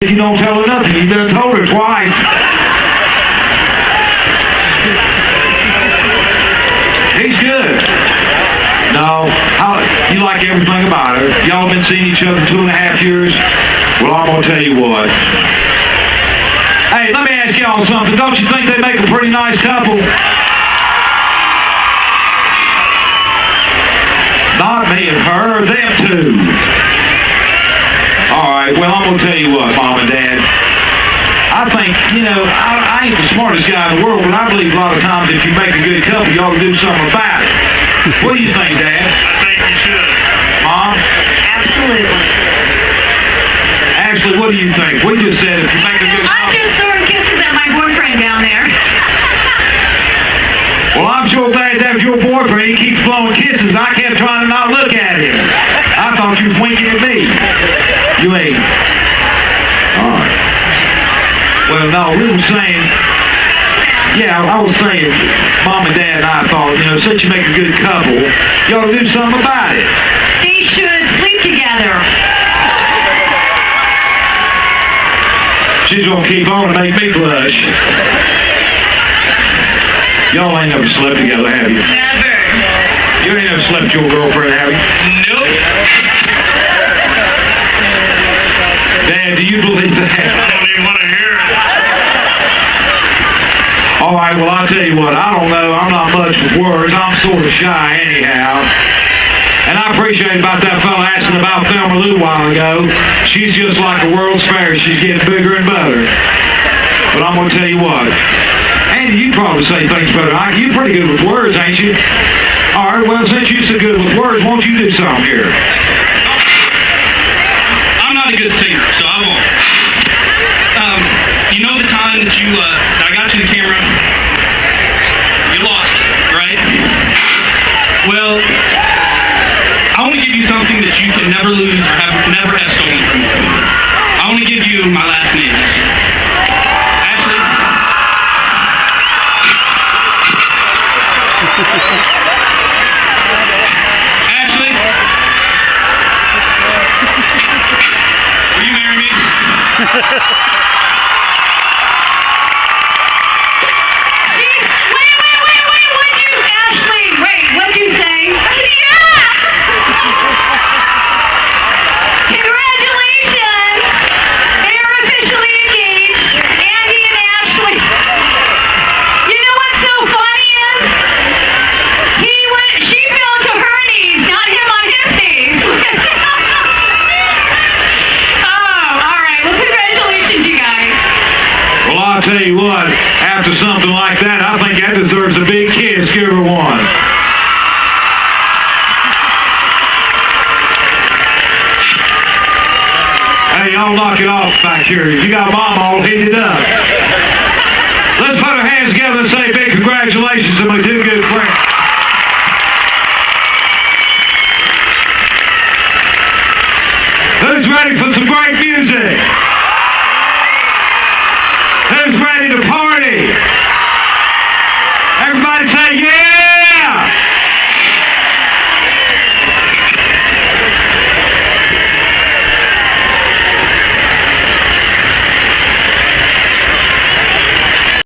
You don't tell her nothing. You done told her twice. He's good. No, you like everything about her. Y'all been seeing each other 2.5 years. Well, I'm gonna tell you what. Hey, let me ask y'all something. Don't you think they make a pretty nice couple? Not me and her, them two. All right, well, I'm going to tell you what, Mom and Dad. I think, I ain't the smartest guy in the world, but I believe a lot of times if you make a good couple, you ought to do something about it. What do you think, Dad? I think you should. Mom? Absolutely. Ashley, what do you think? We just said if you make a good couple... I'm just throwing kisses at my boyfriend down there. Well, I'm sure glad that was your boyfriend. He keeps blowing kisses. I kept trying to not look at him. I thought you was winking at me. You ain't. All right. Well, no, we were saying, I was saying, Mom and Dad and I thought, since you make a good couple, you ought to do something about it. They should sleep together. She's going to keep on and make me blush. Y'all ain't never slept together, have you? Never. You ain't never slept with your girlfriend, have you? Nope. Dad, do you believe that? I don't even want to hear it. All right, well, I'll tell you what. I don't know. I'm not much with words. I'm sort of shy anyhow. And I appreciate about that fella asking about Thelma Lou a while ago. She's just like a World's Fair. She's getting bigger and better. But I'm going to tell you what. Andy, you probably say things better. You're pretty good with words, ain't you? All right, well, since you're so good with words, won't you do something here? I'm not a good singer, so I won't. You know the time that I got you the camera? You lost it, right? Well, I want to give you something that you can never lose or never have stolen from you. I want to give you my last name. Ashley. Ashley? Will you marry me? What'd you say? Yeah! Congratulations! They are officially engaged, Andy and Ashley. You know what's so funny is? She fell to her knees, not him on his knees. Oh, all right. Well, congratulations, you guys. Well, I'll tell you what. After something like that, I think that deserves a big kiss. Give her one. Hey, y'all knock it off back here. You got Mom all heated up. Let's put our hands together and say big congratulations to my two good friends. Who's ready for some great music? Who's ready to party? Everybody say yeah!